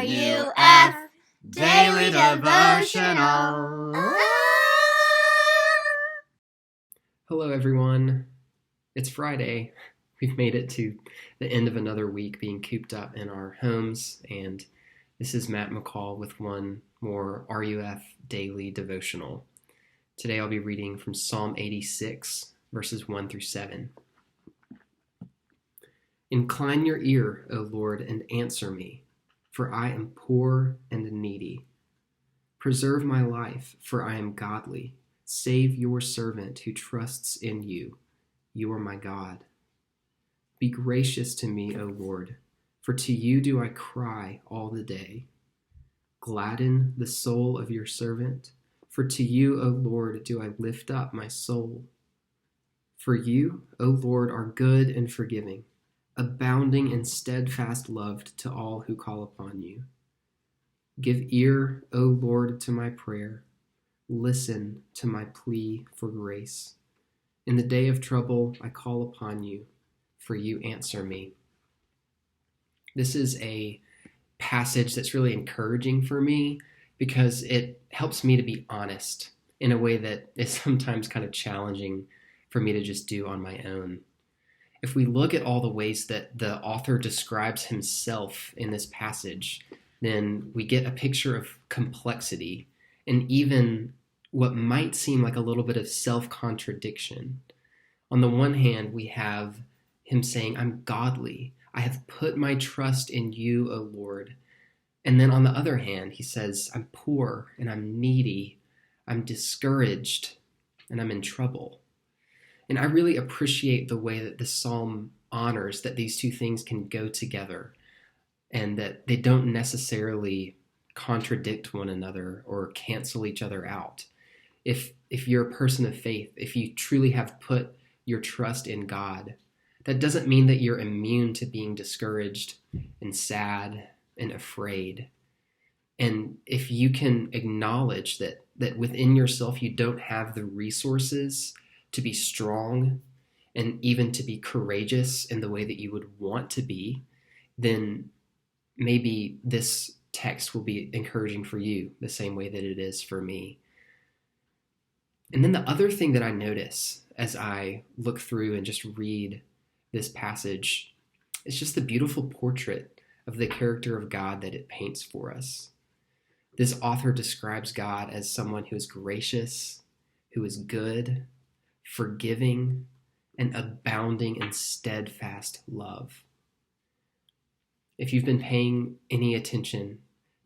RUF Daily Devotional. Hello everyone, it's Friday. We've made it to the end of another week being cooped up in our homes, and this is Matt McCall with one more RUF Daily Devotional. Today I'll be reading from Psalm 86, verses 1 through 7. Incline your ear, O Lord, and answer me, for I am poor and needy. Preserve my life, for I am godly. Save your servant who trusts in you. You are my God. Be gracious to me, O Lord, for to you do I cry all the day. Gladden the soul of your servant, for to you, O Lord, do I lift up my soul. For you, O Lord, are good and forgiving, abounding in steadfast love to all who call upon you. Give ear, O Lord, to my prayer. Listen to my plea for grace. In the day of trouble, I call upon you, for you answer me. This is a passage that's really encouraging for me because it helps me to be honest in a way that is sometimes kind of challenging for me to just do on my own. If we look at all the ways that the author describes himself in this passage, then we get a picture of complexity and even what might seem like a little bit of self-contradiction. On the one hand, we have him saying, I'm godly. I have put my trust in you, O Lord. And then on the other hand, he says, I'm poor and I'm needy. I'm discouraged and I'm in trouble. And I really appreciate the way that this psalm honors that these two things can go together and that they don't necessarily contradict one another or cancel each other out. If you're a person of faith, if you truly have put your trust in God, that doesn't mean that you're immune to being discouraged and sad and afraid. And if you can acknowledge that within yourself you don't have the resources to be strong and even to be courageous in the way that you would want to be, then maybe this text will be encouraging for you the same way that it is for me. And then the other thing that I notice as I look through and just read this passage is just the beautiful portrait of the character of God that it paints for us. This author describes God as someone who is gracious, who is good, forgiving, and abounding in steadfast love. If you've been paying any attention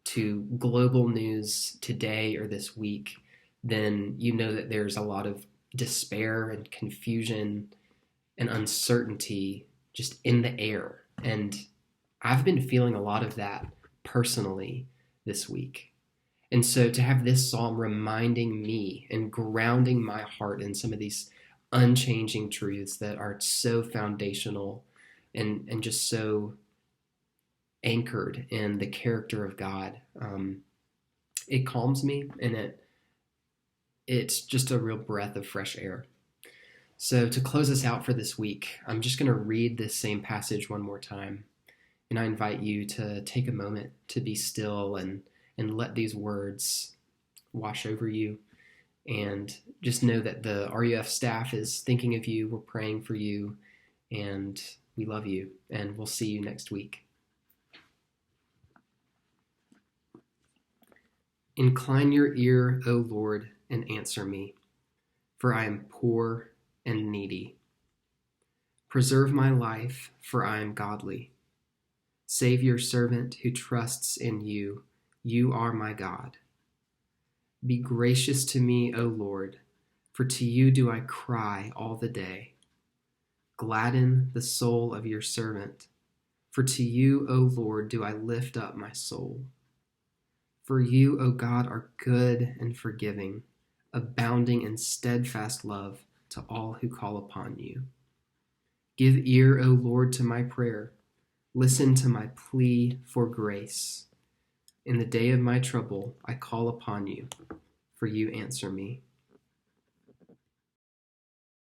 to global news today or this week, then you know that there's a lot of despair and confusion and uncertainty just in the air. And I've been feeling a lot of that personally this week. And so to have this psalm reminding me and grounding my heart in some of these unchanging truths that are so foundational and just so anchored in the character of God, it calms me and it's just a real breath of fresh air. So to close us out for this week, I'm just going to read this same passage one more time. And I invite you to take a moment to be still and let these words wash over you. And just know that the RUF staff is thinking of you. We're praying for you. And we love you. And we'll see you next week. Incline your ear, O Lord, and answer me, for I am poor and needy. Preserve my life, for I am godly. Save your servant who trusts in you. You are my God. Be gracious to me, O Lord, for to you do I cry all the day. Gladden the soul of your servant, for to you, O Lord, do I lift up my soul. For you, O God, are good and forgiving, abounding in steadfast love to all who call upon you. Give ear, O Lord, to my prayer. Listen to my plea for grace. In the day of my trouble, I call upon you, for you answer me.